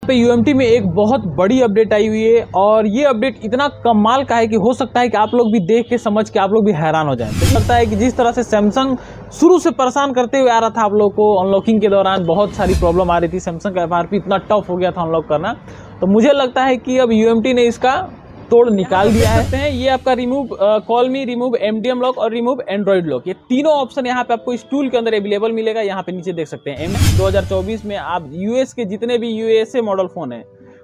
पे यूएमटी में एक बहुत बड़ी अपडेट आई हुई है और ये अपडेट इतना कमाल का है कि हो सकता है कि आप लोग भी देख के समझ के आप लोग भी हैरान हो जाएं। तो लगता है कि जिस तरह से सैमसंग शुरू से परेशान करते हुए आ रहा था आप लोग को, अनलॉकिंग के दौरान बहुत सारी प्रॉब्लम आ रही थी, सैमसंग का एफआरपी इतना टफ हो गया था अनलॉक करना, तो मुझे लगता है कि अब यूएमटी ने इसका तोड़ निकाल दिया है। ये आपका रिमूव कॉल मी, रिमूव एमडीएम लॉक और रिमूव एंड्रॉइड लॉक, ये तीनों ऑप्शन यहाँ पे आपको इस टूल के अंदर अवेलेबल मिलेगा। यहाँ पे नीचे देख सकते हैं 2024 में आप यूएस के जितने भी यूएसए मॉडल फोन है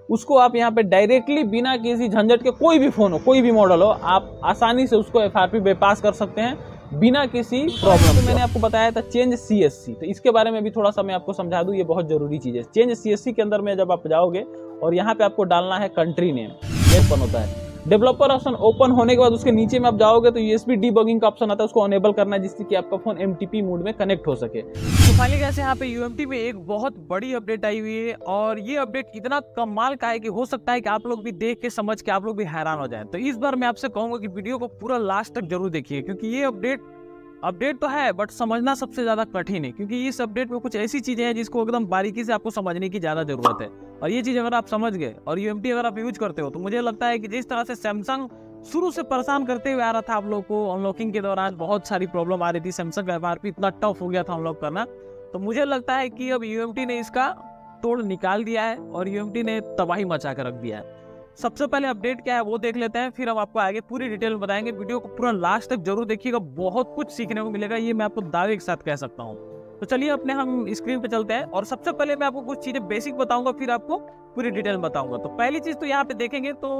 उसको आप यहाँ पे डायरेक्टली बिना किसी झंझट के, कोई भी फोन हो, कोई भी मॉडल हो, आप आसानी से उसको एफआरपी बाईपास कर सकते हैं बिना किसी प्रॉब्लम। तो मैंने आपको बताया था चेंज सीएससी, तो इसके बारे में भी थोड़ा सा मैं आपको समझा दूं, ये बहुत जरूरी चीज है। चेंज सीएससी के अंदर में जब आप जाओगे और यहाँ पे आपको डालना है कंट्री नेम, ओपन होता है। डेवलपर ऑप्शन ओपन होने के बाद उसके नीचे में आप जाओगे तो यूएसबी डीबगिंग का ऑप्शन आता है, उसको अनेबल करना है जिससे कि आपका फोन एमटीपी मोड में कनेक्ट हो सके। तो फाइनली कैसे यहाँ पे यूएमटी में एक बहुत बड़ी अपडेट आई हुई है और ये अपडेट इतना कमाल का है कि हो सकता है कि आप लोग भी देख के समझ के आप लोग भी हैरान हो जाएं। तो इस बार मैं आपसे कहूंगा कि वीडियो को पूरा लास्ट तक जरूर देखिए, क्योंकि ये अपडेट तो है बट समझना सबसे ज्यादा कठिन है, क्योंकि इस अपडेट में कुछ ऐसी चीजें हैं जिसको एकदम बारीकी से आपको समझने की ज्यादा जरूरत है। और ये चीज अगर आप समझ गए और यूएमटी अगर आप यूज करते हो तो मुझे लगता है कि जिस तरह से सैमसंग शुरू से परेशान करते हुए आ रहा था आप लोग को, अनलॉकिंग के दौरान बहुत सारी प्रॉब्लम आ रही थी, सैमसंग का एफआरपी इतना टफ हो गया था अनलॉक करना, तो मुझे लगता है कि अब यूएमटी ने इसका तोड़ निकाल दिया है और यूएमटी ने तबाही मचा कर रख दिया है। सबसे पहले अपडेट क्या है वो देख लेते हैं, फिर हम आपको आगे पूरी डिटेल में बताएंगे। वीडियो को पूरा लास्ट तक जरूर देखिएगा, बहुत कुछ सीखने को मिलेगा, ये मैं आपको दावे के साथ कह सकता हूँ। तो चलिए अपने हम स्क्रीन पे चलते हैं और सबसे पहले मैं आपको कुछ चीजें बेसिक बताऊंगा, फिर आपको पूरी डिटेल बताऊंगा। तो पहली चीज तो यहाँ पे देखेंगे तो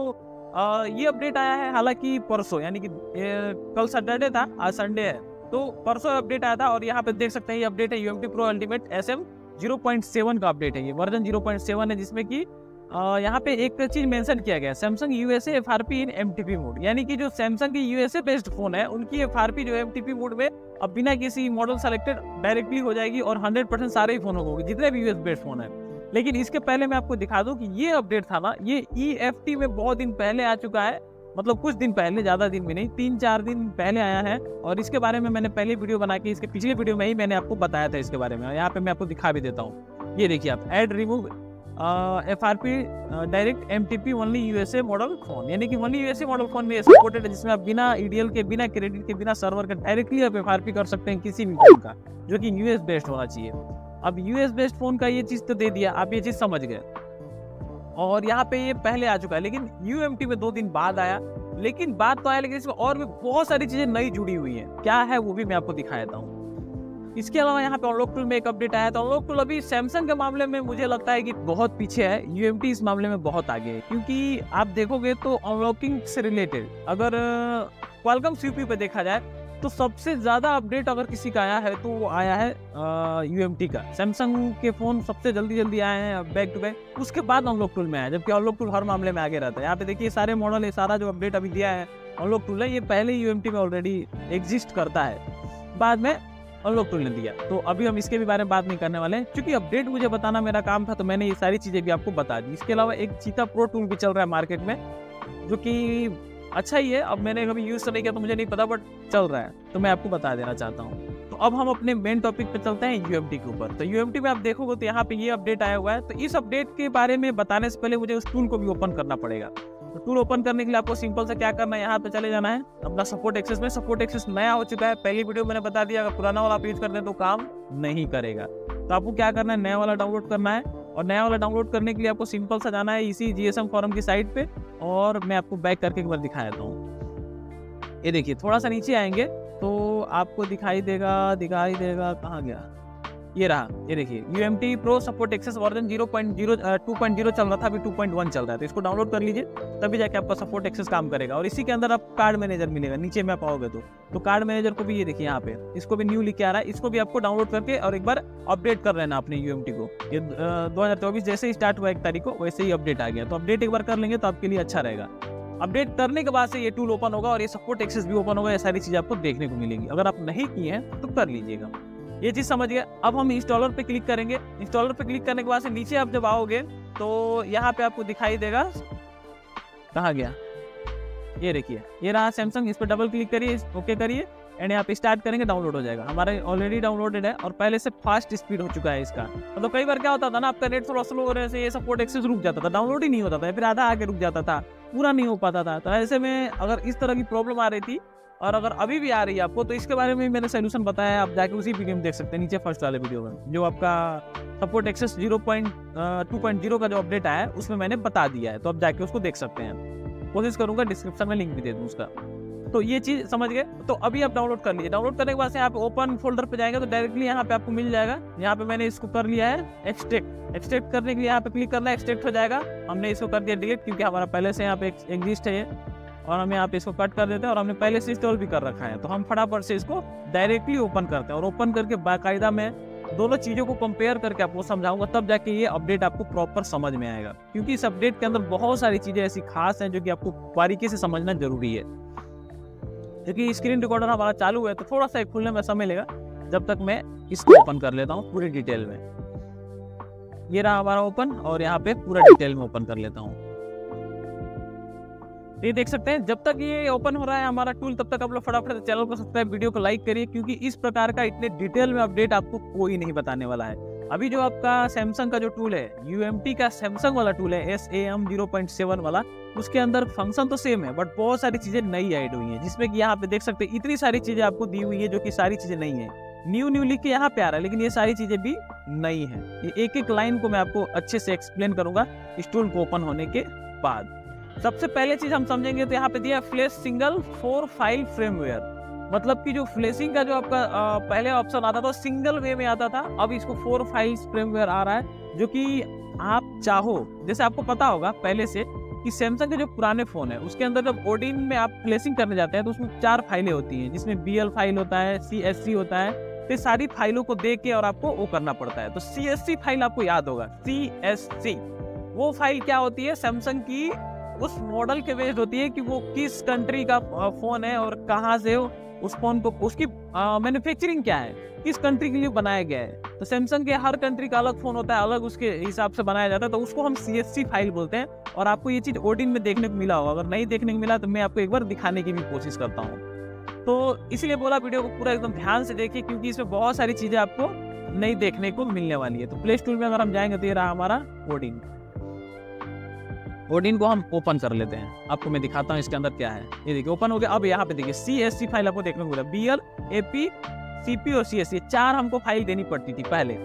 ये अपडेट आया है, हालांकि परसों, यानी कि कल सैटरडे था, आज संडे है, तो परसों अपडेट आया था। और यहाँ पे देख सकते हैं ये अपडेट है यूएमटी प्रो अल्टीमेट SM 0.7 का अपडेट है, ये वर्जन 0.7 है, जिसमें कि यहाँ पे एक चीज मेंशन किया गया है, सैमसंग यूएसए एफआरपी इन एमटीपी मोड, यानी कि जो सैमसंग की यूएसए बेस्ड फोन है उनकी एफआरपी जो एमटीपी मोड में अब बिना किसी मॉडल सेलेक्टेड डायरेक्टली हो जाएगी और 100% सारे ही फोन होंगे जितने भी यूएस बेस्ड फोन है। लेकिन इसके पहले मैं आपको दिखा दूं कि ये अपडेट था ना, ये EFT में बहुत दिन पहले आ चुका है, मतलब कुछ दिन पहले, ज्यादा दिन भी नहीं, 3-4 दिन पहले आया है। और इसके बारे में मैंने पहले वीडियो बना के, इसके पिछले वीडियो में ही मैंने आपको बताया था इसके बारे में। यहाँ पे मैं आपको दिखा भी देता हूँ, ये देखिए आप, add remove FRP direct MTP only USA model phone, यानी कि ओनली यूएसए मॉडल फोन में सपोर्टेड है, जिसमें आप बिना ईडीएल के, बिना क्रेडिट के, बिना सर्वर के डायरेक्टली आप एफआरपी कर सकते हैं किसी भी फोन का, जो कि यूएस बेस्ड होना चाहिए। अब यूएस बेस्ड फोन का ये चीज तो दे दिया, आप ये चीज समझ गए, और यहाँ पे ये पहले आ चुका है, लेकिन यूएमटी में 2 दिन बाद आया। लेकिन बात तो आया, लेकिन इसमें और भी बहुत सारी चीजें नई जुड़ी हुई है, क्या है वो भी मैं आपको दिखा देता हूँ। इसके अलावा यहाँ पे अनलॉक टूल में एक अपडेट आया, तो अनलॉक टूल अभी सैमसंग के मामले में मुझे लगता है कि बहुत पीछे है, यूएमटी इस मामले में बहुत आगे है, क्योंकि आप देखोगे तो अनलॉकिंग से रिलेटेड अगर क्वालकॉम सीपीयू पे देखा जाए तो सबसे ज्यादा अपडेट अगर किसी का आया है तो वो आया है यूएमटी का। सैमसंग के फोन सबसे जल्दी आए हैं बैक टू बैक, उसके बाद अनलॉक टूल में आया, जबकि अनलॉक टूल हर मामले में आगे रहता है। यहाँ पे देखिए सारे मॉडल है, सारा जो अपडेट अभी दिया है अनलॉक टूल है, ये पहले यूएमटी में ऑलरेडी एग्जिस्ट करता है, बाद में अनलॉक टूल ने दिया। तो अभी हम इसके भी बारे में बात नहीं करने वाले हैं, क्योंकि अपडेट मुझे बताना मेरा काम था, तो मैंने ये सारी चीजें भी आपको बता दी। इसके अलावा एक चीता प्रो टूल भी चल रहा है मार्केट में, जो कि अच्छा ही है, अब मैंने कभी यूज तो नहीं किया तो मुझे नहीं पता, बट चल रहा है, तो मैं आपको बता देना चाहता हूँ। तो अब हम अपने मेन टॉपिक पे चलते हैं यूएमटी के ऊपर। तो यूएमटी में आप देखोगे तो यहाँ पे ये अपडेट आया हुआ है, तो इस अपडेट के बारे में बताने से पहले मुझे उस टूल को भी ओपन करना पड़ेगा। तो टूल ओपन करने के लिए आपको सिंपल से क्या करना है, यहाँ पे चले जाना है अपना सपोर्ट एक्सेस में। सपोर्ट एक्सेस नया हो चुका है, पहली वीडियो मैंने बता दिया, अगर पुराना वाला आप यूज करते हैं तो काम नहीं करेगा। तो आपको क्या करना है, नया वाला डाउनलोड करना है, और नया वाला डाउनलोड करने के लिए आपको सिंपल सा जाना है इसी GSM फोरम की साइट पे, और मैं आपको बैक करके एक बार दिखा देता हूँ। ये देखिए, थोड़ा सा नीचे आएंगे तो आपको दिखाई देगा, कहाँ गया, ये रहा, ये देखिए UMT pro support access version 2.0 चल रहा था, अभी 2.1 चल रहा है, तो इसको डाउनलोड कर लीजिए, तभी जाके आपका सपोर्ट एक्सेस काम करेगा। और इसी के अंदर आप कार्ड मैनेजर मिलेगा, नीचे में आप आओगे तो कार्ड मैनेजर को भी ये देखिए यहाँ पे, इसको भी न्यू लिख के आ रहा है, इसको भी आपको डाउनलोड करके और एक बार अपडेट कर लेना अपने यूएमटी को। ये 2024 जैसे ही स्टार्ट हुआ 1 तारीख को, वैसे ही अपडेट आ गया, तो अपडेट एक बार कर लेंगे तो आपके लिए अच्छा रहेगा। अपडेट करने के बाद से ये टूल ओपन होगा और ये सपोर्ट एक्सेस भी ओपन होगा, ये सारी चीजें आपको देखने को मिलेंगी। अगर आप नहीं किए हैं तो कर लीजिएगा, ये चीज समझ गए। अब हम इंस्टॉलर पे क्लिक करेंगे, इंस्टॉलर पे क्लिक करने के बाद से नीचे आप जब आओगे तो यहाँ पे आपको दिखाई देगा, कहाँ गया, ये देखिए, ये रहा सैमसंग, इस पर डबल क्लिक करिए, ओके करिए, एंड यहाँ पे स्टार्ट करेंगे, डाउनलोड हो जाएगा। हमारा ऑलरेडी डाउनलोडेड है और पहले से फास्ट स्पीड हो चुका है इसका। मतलब कई बार क्या होता था ना, आपका नेट थोड़ा स्लो होने से ये सपोर्ट एक्सेस रुक जाता था, डाउनलोड ही नहीं होता था, फिर आधा आगे रुक जाता था, पूरा नहीं हो पाता था। तो ऐसे में अगर इस तरह की प्रॉब्लम आ रही थी और अगर अभी भी आ रही है आपको, तो इसके बारे में मैंने सोल्यूशन बताया है, आप जाके उसी वीडियो में देख सकते हैं, नीचे फर्स्ट वाले वीडियो में, जो आपका सपोर्ट एक्सेस 0.2.0 का जो अपडेट आया है उसमें मैंने बता दिया है, तो आप जाके उसको देख सकते हैं। कोशिश करूंगा डिस्क्रिप्शन में लिंक भी दे दूँ उसका। तो ये चीज़ समझ गए। तो अभी आप डाउनलोड कर लीजिए। डाउनलोड करने के बाद से यहाँ पे ओपन फोल्डर पे जाएंगे तो डायरेक्टली यहाँ पे आपको मिल जाएगा। यहाँ पे मैंने इसको कर लिया है एक्सट्रैक्ट करने के लिए यहाँ पे क्लिक करना है, एक्सट्रैक्ट हो जाएगा। हमने इसको कर दिया डिलीट, क्योंकि हमारा पहले से यहाँ पे एग्जिस्ट है ये, और हम यहाँ पे इसको कट कर देते हैं और हमने पहले से इंस्टॉल भी कर रखा है। तो हम फटाफट से इसको डायरेक्टली ओपन करते हैं और ओपन करके बाकायदा मैं दोनों चीज़ों को कंपेयर करके आपको समझाऊंगा, तब जाके ये अपडेट आपको प्रॉपर समझ में आएगा। क्योंकि इस अपडेट के अंदर बहुत सारी चीज़ें ऐसी खास हैं जो कि आपको बारीकी से समझना जरूरी है। क्योंकि स्क्रीन रिकॉर्डर हमारा चालू है तो थोड़ा सा खुलने में समय लेगा, जब तक मैं इसको ओपन कर लेता हूँ पूरी डिटेल में। ये रहा हमारा ओपन, और यहाँ पे पूरा डिटेल में ओपन कर लेता हूँ। ये देख सकते हैं, जब तक ये ओपन हो रहा है हमारा टूल, तब तक आप लोग फटाफट चैनल को सब्सक्राइब, वीडियो को लाइक करिए, क्योंकि इस प्रकार का इतने डिटेल में अपडेट आपको कोई नहीं बताने वाला है। अभी जो आपका सैमसंग का जो टूल है, UMT का सैमसंग वाला टूल है, SAM 0.7 वाला, उसके अंदर फंक्शन तो सेम है बट बहुत सारी चीजें नई ऐड हुई हैं, जिसमें कि यहाँ पे देख सकते हैं इतनी सारी चीजें आपको दी हुई है जो कि सारी चीजें नई है। न्यू लिख के यहाँ पे आ रहा है, लेकिन ये सारी चीजें भी नई है। ये एक एक लाइन को मैं आपको अच्छे से एक्सप्लेन करूंगा इस टूल को ओपन होने के बाद। सबसे पहले चीज हम समझेंगे तो यहाँ पे दिया फ्लैश सिंगल 4 फाइल फ्रेमवेयर। मतलब कि जो फ्लैशिंग का जो आपका पहले ऑप्शन आता था सिंगल वे में आता था, अब इसको 4 फाइल्स फ्रेमवेयर आ रहा है, जो कि आप चाहो, जैसे आपको पता होगा पहले से कि सैमसंग के जो पुराने फोन है उसके अंदर जब ओडिन में आप फ्लैशिंग करने जाते हैं तो उसमें 4 फाइलें होती हैं, जिसमें BL फाइल होता है, CSC होता है। तो सारी फाइलों को देख के और आपको वो करना पड़ता है। तो CSC फाइल आपको याद होगा, CSC वो फाइल क्या होती है, सैमसंग की उस मॉडल के बेस्ड होती है कि वो किस कंट्री का फोन है और कहाँ से हो, उस फोन को उसकी मैन्युफैक्चरिंग क्या है, किस कंट्री के लिए बनाया गया है। तो सैमसंग के हर कंट्री का अलग फोन होता है, अलग उसके हिसाब से बनाया जाता है, तो उसको हम CSC फाइल बोलते हैं। और आपको ये चीज ओडिन में देखने को मिला होगा, अगर नहीं देखने को मिला तो मैं आपको एक बार दिखाने की भी कोशिश करता हूँ। तो इसलिए बोला वीडियो को पूरा एकदम ध्यान से देखिए, क्योंकि इसमें बहुत सारी चीजें आपको नहीं देखने को मिलने वाली है। तो प्ले स्टोर में अगर हम जाएंगे तो ये रहा हमारा ओडिन को हम ओपन कर लेते हैं। आपको मैं दिखाता हूँ इसके अंदर क्या है। ये देखिए ओपन हो गया। अब यहाँ पे देखिए CSC फाइल आपको देखने को मिला, BL, AP, CP और CSC 4 हमको फाइल देनी पड़ती थी पहले।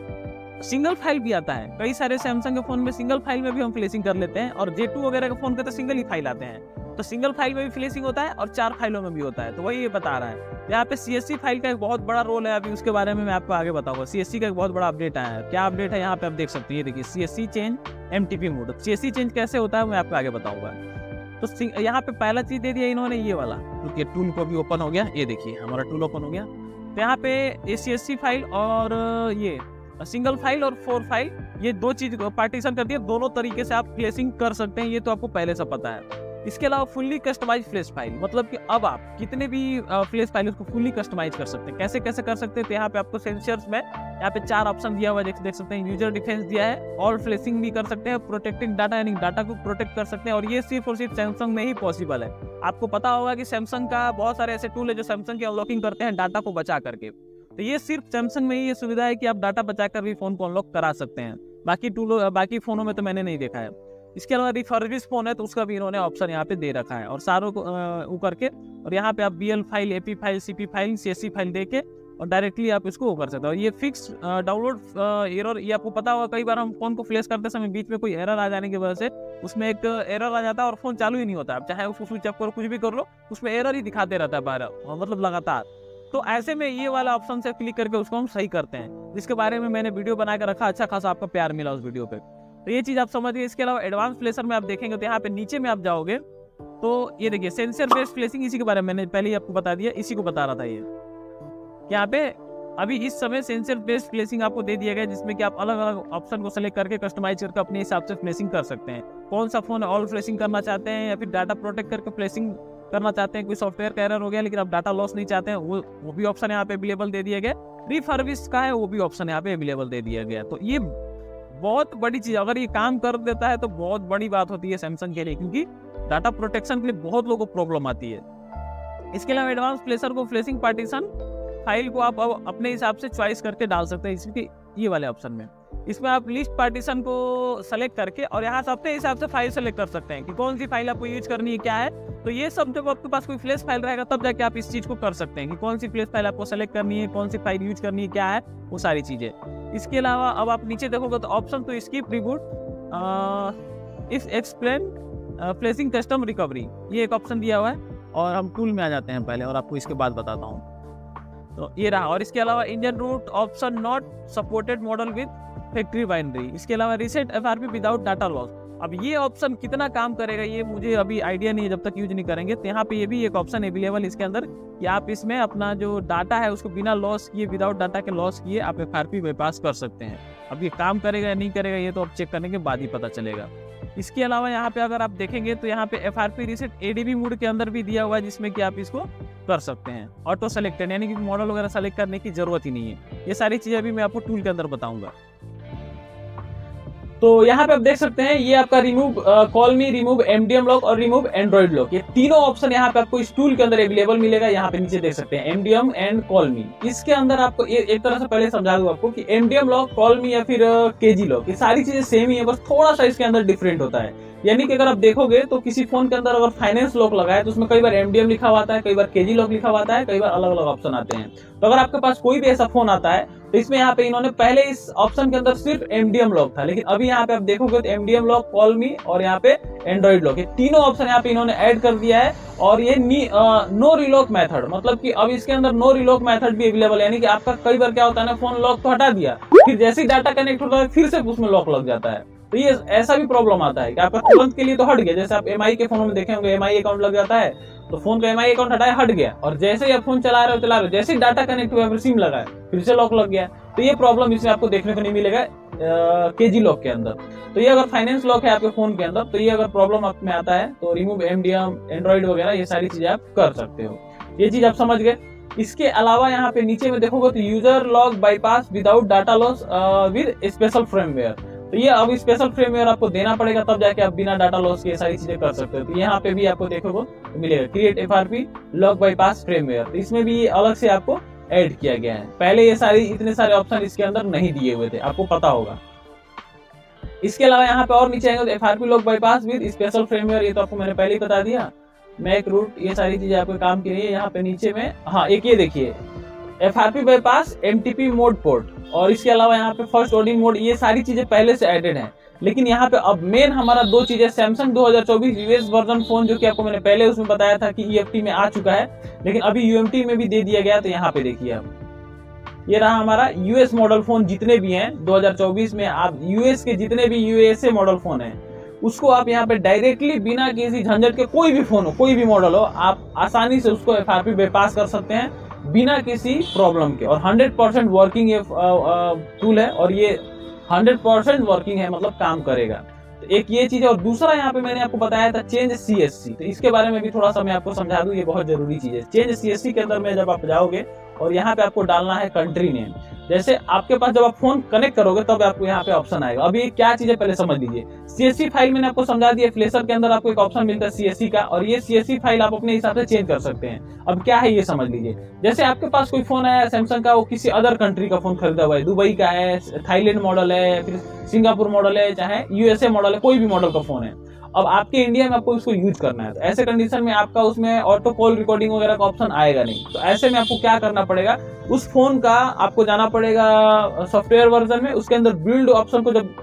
सिंगल फाइल भी आता है, कई सारे सैमसंग के फोन में सिंगल फाइल में भी हम फ्लैशिंग कर लेते हैं, और J2 वगैरह के फोन के तो सिंगल ही फाइल आते हैं। तो सिंगल फाइल में भी फ्लैशिंग होता है और 4 फाइलों में भी होता है। तो वही ये बता रहा है। यहाँ पे CSC फाइल का एक बहुत बड़ा रोल है, अभी उसके बारे में मैं आपको आगे बताऊंगा। CSC का एक बहुत बड़ा अपडेट आया है। क्या अपडेट है यहाँ पे आप देख सकते हैं, ये देखिए CSC change MTP mode. CSC change कैसे होता है मैं आपको आगे बताऊंगा। तो यहाँ पे पहला चीज दे दिया इन्होंने ये वाला, क्योंकि टूल को भी ओपन हो गया। ये देखिए हमारा टूल ओपन हो गया। तो यहाँ पे CSC फाइल और ये सिंगल फाइल और 4 फाइल, ये दो चीज पार्टीशन कर दिया। दोनों तरीके से आप फ्लैशिंग कर सकते हैं, ये तो आपको पहले से पता है। इसके अलावा फुल्ली कस्टमाइज फ्लैश फाइल, मतलब कि अब आप कितने भी फ्लैश फाइल उसको फुल्ली कस्टमाइज कर सकते हैं। कैसे कैसे कर सकते हैं, तो यहाँ पे आपको सेंसर्स में यहाँ पे 4 ऑप्शन दिया हुआ है, देख सकते हैं। यूजर डिफेंस दिया है, ऑल फ्लैशिंग भी कर सकते हैं, प्रोटेक्टिंग डाटा यानी डाटा को प्रोटेक्ट कर सकते हैं, और ये सिर्फ और सिर्फ सैमसंग में ही पॉसिबल है। आपको पता होगा कि सैमसंग का बहुत सारे ऐसे टूल है जो सैमसंग की अनलॉकिंग करते हैं डाटा को बचा करके। तो ये सिर्फ सैमसंग में ही ये सुविधा है कि आप डाटा बचाकर भी फोन को अनलॉक करा सकते हैं। बाकी फोनों में तो मैंने नहीं देखा है। इसके अलावा रिफर्बिश फोन है तो उसका भी इन्होंने ऑप्शन यहाँ पे दे रखा है, और सारों को ऊपर के, और यहाँ पे आप BL file, AP file, CP file, CSC file देके और डायरेक्टली आप इसको कर सकते हो। ये फिक्स डाउनलोड एरर, ये आपको पता होगा, कई बार हम फोन को फ्लैश करते समय बीच में कोई एरर आ जाने की वजह से उसमें एक एरर आ जाता है और फोन चालू ही नहीं होता। आप चाहे उसको स्विच ऑफ करो, कुछ भी कर लो, उसमें एरर ही दिखाते रहता है बाहर, मतलब लगातार। तो ऐसे में ये वाला ऑप्शन से क्लिक करके उसको हम सही करते हैं, जिसके बारे में मैंने वीडियो बना के रखा। अच्छा खासा आपका प्यार मिला उस वीडियो पे, तो ये चीज आप समझ गए। इसके अलावा एडवांस फ्लैशर में आप देखेंगे तो यहाँ पे नीचे में आप जाओगे तो ये देखिए सेंसर बेस्ड फ्लैशिंग, इसी के बारे में मैंने पहले ही आपको बता दिया, इसी को बता रहा था। ये यहाँ पे अभी इस समय सेंसर बेस्ड फ्लैशिंग आपको दे दिया गया, जिसमें कि आप अलग अलग ऑप्शन को सेलेक्ट करके कस्टमाइज करके अपने हिसाब से फ्लैशिंग कर सकते हैं। कौन सा फोन ऑल फ्लैशिंग करना चाहते हैं या फिर डाटा प्रोटेक्ट करके फ्लैशिंग करना चाहते हैं। कोई सॉफ्टवेयर का एरर हो गया लेकिन आप डाटा लॉस नहीं चाहते हैं, वो भी ऑप्शन यहाँ पे अवेलेबल दे दिया गया। रिफर्बिश का है वो भी ऑप्शन यहाँ पे अवेलेबल दे दिया गया। तो ये बहुत बड़ी चीज, अगर ये काम कर देता है तो बहुत बड़ी बात होती है सैमसंग के लिए, क्योंकि डाटा प्रोटेक्शन के लिए बहुत लोगों को प्रॉब्लम आती है। इसके अलावा एडवांस फ्लेशर को फ्लेशिंग पार्टीशन फाइल को आप अब अपने हिसाब से चॉइस करके डाल सकते हैं इसके ये वाले ऑप्शन में। इसमें आप लिस्ट पार्टीशन को सेलेक्ट करके और यहाँ से अपने हिसाब से फाइल सेलेक्ट कर सकते हैं कि कौन सी फाइल आपको यूज करनी है, क्या है। तो ये सब जब आपके पास कोई फ्लैश फाइल रहेगा तब जाके आप इस चीज़ को कर सकते हैं कि कौन सी फ्लैश फाइल आपको सेलेक्ट करनी है, कौन सी फाइल यूज करनी है, क्या है, वो सारी चीज़ें। इसके अलावा अब आप नीचे देखोगे तो ऑप्शन तो skip reboot if explain flashing custom recovery, ये एक ऑप्शन दिया हुआ है। और हम टूल में आ जाते हैं पहले और आपको इसके बाद बताता हूँ। तो ये रहा। और इसके अलावा engine root option not supported model with factory binary. इसके अलावा reset FRP without data loss. अब ये ऑप्शन कितना काम करेगा ये मुझे अभी आइडिया नहीं है जब तक यूज नहीं करेंगे। तो यहाँ पे ये भी एक ऑप्शन अवेलेबल इसके अंदर कि आप इसमें अपना जो डाटा है उसको बिना लॉस किए, विदाउट डाटा के लॉस किए आप एफआरपी बाईपास कर सकते हैं। अब ये काम करेगा या नहीं करेगा ये तो अब चेक करने के बाद ही पता चलेगा। इसके अलावा यहाँ पे अगर आप देखेंगे तो यहाँ पे एफआरपी रीसेट एडीबी मोड के अंदर भी दिया हुआ है जिसमें कि आप इसको कर सकते हैं ऑटो सेलेक्टेड, यानी कि मॉडल वगैरह सेलेक्ट करने की जरूरत ही नहीं है। ये सारी चीजें अभी मैं आपको टूल के अंदर बताऊंगा। तो यहाँ पे आप देख सकते हैं ये आपका रिमूव कॉल मी, रिमूव एमडीएम लॉक और रिमूव एंड्रॉइड लॉक, ये तीनों ऑप्शन यहाँ पे आपको इस टूल के अंदर अवेलेबल मिलेगा। यहाँ पे नीचे देख सकते हैं एमडीएम एंड कॉल मी। इसके अंदर आपको एक तरह से पहले समझा दूं आपको कि एमडीएम लॉक, कॉल मी या फिर केजी लॉक, ये सारी चीजें सेम ही है, बस थोड़ा सा इसके अंदर डिफरेंट होता है। यानी कि अगर आप देखोगे तो किसी फोन के अंदर अगर फाइनेंस लॉक लगा है तो उसमें कई बार एमडीएम लिखा हुआ आता है, कई बार केजी लॉक लिखा हुआ आता है, कई बार अलग अलग ऑप्शन आते हैं। तो अगर आपके पास कोई भी ऐसा फोन आता है तो इसमें यहाँ पे इन्होंने पहले इस ऑप्शन के अंदर सिर्फ एमडीएम लॉक था, लेकिन अभी यहाँ पे आप देखोगे तो एमडीएम लॉक, कॉल मी और यहाँ पे एंड्रॉइड लॉक, ये तीनों ऑप्शन यहाँ पे इन्होंने ऐड कर दिया है। और ये नो रिलॉक मेथड, मतलब कि अब इसके अंदर नो रिलॉक मेथड भी अवेलेबल है। यानी कि आपका कई बार क्या होता है ना, फोन लॉक तो हटा दिया, फिर जैसे ही डाटा कनेक्ट होता है फिर से उसमें लॉक लग जाता है। तो ये ऐसा भी प्रॉब्लम आता है कि आपका तुरंत के लिए तो हट गया, जैसे आप एमआई के फोनों में देखे होंगे एमआई अकाउंट लग जाता है तो फोन का एमआई अकाउंट हटाया, हट गया, और जैसे ही आप फोन चला रहे हो जैसे ही डाटा कनेक्ट हुआ फिर सिम लगाए फिर से लॉक लग गया। तो ये प्रॉब्लम इसमें आपको देखने को नहीं मिलेगा केजी लॉक के अंदर। तो ये अगर फाइनेंस लॉक है आपके फोन के अंदर तो ये अगर प्रॉब्लम आप में आता है तो रिमूव एमडीएम, एंड्रॉइड वगैरह ये सारी चीजें आप कर सकते हो। ये चीज आप समझ गए। इसके अलावा यहाँ पे नीचे में देखोगे तो user lock bypass without data loss with special firmware. तो ये अब स्पेशल फ्रेमवेयर आपको देना पड़ेगा तब जाके आप बिना डाटा लॉस के सारी चीजें कर सकते हो। तो यहाँ पे भी आपको देखोगे तो मिलेगा create FRP lock bypass firmware. तो इसमें भी अलग से आपको ऐड किया गया है, पहले ये इतने सारे ऑप्शन इसके अंदर नहीं दिए हुए थे, आपको पता होगा। इसके अलावा यहाँ पे और नीचे आएंगे तो FRP lock bypass with special firmware, ये तो आपको मैंने पहले ही बता दिया। मैक रूट, ये सारी चीजें आपको काम की नहीं है। यहाँ पे नीचे में हाँ एक ये देखिए FRP bypass MTP mode port, और इसके अलावा यहाँ पे फर्स्ट ऑर्डिंग मोड, ये सारी चीजें पहले से एडेड हैं। लेकिन यहाँ पे अब मेन हमारा दो चीजें, सैमसंग 2024 यूएस वर्जन फोन जो कि आपको मैंने पहले उसमें बताया था कि ईएफटी में आ चुका है, लेकिन अभी यूएमटी में भी दे दिया गया। तो यहाँ पे देखिए आप ये रहा हमारा यूएस मॉडल फोन, जितने भी हैं 2024 में आप यूएस के जितने भी यूएसए मॉडल फोन है उसको आप यहाँ पे डायरेक्टली बिना किसी झंझट के, कोई भी फोन हो, कोई भी मॉडल हो, आप आसानी से उसको एफआरपी बाईपास कर सकते हैं बिना किसी प्रॉब्लम के। और 100% वर्किंग ये टूल है, और ये 100% वर्किंग है, मतलब काम करेगा। तो एक ये चीज है। और दूसरा यहाँ पे मैंने आपको बताया था चेंज सीएससी, तो इसके बारे में भी थोड़ा सा मैं आपको समझा दूं, ये बहुत जरूरी चीज है। चेंज सीएससी के अंदर में जब आप जाओगे और यहाँ पे आपको डालना है कंट्री नेम, जैसे आपके पास जब आप फोन कनेक्ट करोगे तब आपको यहाँ पे ऑप्शन आएगा। अब ये क्या चीज है पहले समझ लीजिए। सीएससी फाइल मैंने आपको समझा दिया, फ्लेशर के अंदर आपको एक ऑप्शन मिलता है सीएससी का, और ये सीएससी फाइल आप अपने हिसाब से चेंज कर सकते हैं। अब क्या है ये समझ लीजिए, जैसे आपके पास कोई फोन है सैमसंग का, वो किसी अदर कंट्री का फोन खरीदा हुआ है, दुबई का है, थाईलैंड मॉडल है, फिर सिंगापुर मॉडल है, चाहे यूएसए मॉडल है, कोई भी मॉडल का फोन है। अब आपके इंडिया में आपको इसको यूज करना है, तो ऐसे कंडीशन में आपका उसमें ऑटो कॉल रिकॉर्डिंग वगैरह का ऑप्शन आएगा नहीं। तो ऐसे में आपको क्या करना पड़ेगा, उस फोन का आपको जाना पड़ेगा सॉफ्टवेयर वर्जन में, उसके अंदर बिल्ड ऑप्शन को जब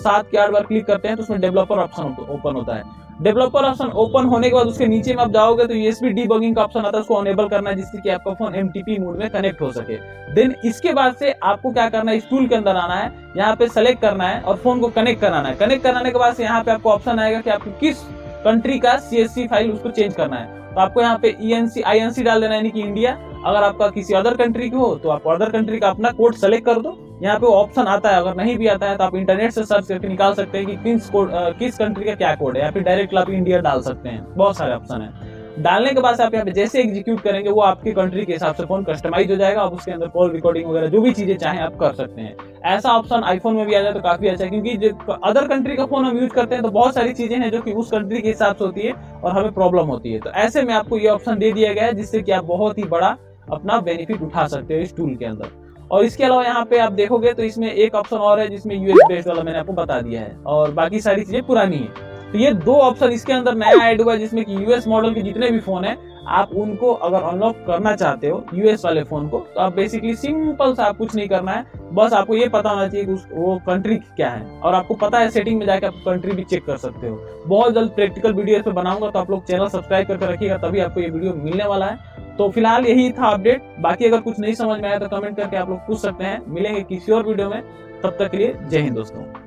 7 के 8 बार क्लिक करते हैं तो उसमें डेवलपर ऑप्शन ओपन होता है। डेवलपर ऑप्शन ओपन होने के बाद उसके नीचे में आप जाओगे तो यूएसबी डीबगिंग का ऑप्शन आता है, उसको अनेबल करना है जिससे कि आपका फोन एमटीपी मोड में कनेक्ट हो सके। देन इसके बाद से आपको क्या करना है, इस टूल के अंदर आना है, यहाँ पे सेलेक्ट करना है और फोन को कनेक्ट कराना है। कनेक्ट कराने के बाद से यहाँ पे आपको ऑप्शन आएगा कि आपको किस कंट्री का सीएससी फाइल उसको चेंज करना है। तो आपको यहाँ पे INC डाल देना है, यानी कि इंडिया। अगर आपका किसी अदर कंट्री की हो तो आप अदर कंट्री का अपना कोड सेलेक्ट कर दो। यहाँ पे ऑप्शन आता है, अगर नहीं भी आता है तो आप इंटरनेट से सर्च करके निकाल सकते हैं कि किस कंट्री का क्या कोड है, या फिर डायरेक्ट आप इंडिया डाल सकते हैं। बहुत सारे ऑप्शन है। डालने के बाद आप यहाँ पे जैसे एग्जीक्यूट करेंगे वो आपके कंट्री के हिसाब से फोन कस्टमाइज हो जाएगा। आप उसके अंदर कॉल रिकॉर्डिंग वगैरह जो भी चीजें चाहें आप कर सकते हैं। ऐसा ऑप्शन आईफोन में भी आ जाए तो काफी अच्छा है, क्योंकि जो अदर कंट्री का फोन हम यूज करते हैं तो बहुत सारी चीजें हैं जो कि उस कंट्री के हिसाब से होती है और हमें प्रॉब्लम होती है। तो ऐसे में आपको ये ऑप्शन दे दिया गया है जिससे कि आप बहुत ही बड़ा अपना बेनिफिट उठा सकते हो इस टूल के अंदर। और इसके अलावा यहाँ पे आप देखोगे तो इसमें एक ऑप्शन और है जिसमें यूएस बेस्ड वाला मैंने आपको बता दिया है, और बाकी सारी चीजें पुरानी है। तो ये 2 ऑप्शन इसके अंदर नया ऐड हुआ है, जिसमें कि यूएस मॉडल के जितने भी फोन है आप उनको अगर अनलॉक करना चाहते हो यूएस वाले फोन को, तो आप बेसिकली सिंपल सा कुछ नहीं करना है, बस आपको ये पता होना चाहिए कि वो कंट्री क्या है, और आपको पता है सेटिंग में जाकर आप कंट्री भी चेक कर सकते हो। बहुत जल्द प्रैक्टिकल वीडियो इस पर बनाऊंगा, तो आप लोग चैनल सब्सक्राइब करके रखिएगा, तभी आपको ये वीडियो मिलने वाला है। तो फिलहाल यही था अपडेट। बाकी अगर कुछ नहीं समझ में आया तो कमेंट करके आप लोग पूछ सकते हैं। मिलेंगे किसी और वीडियो में, तब तक के लिए जय हिंद दोस्तों।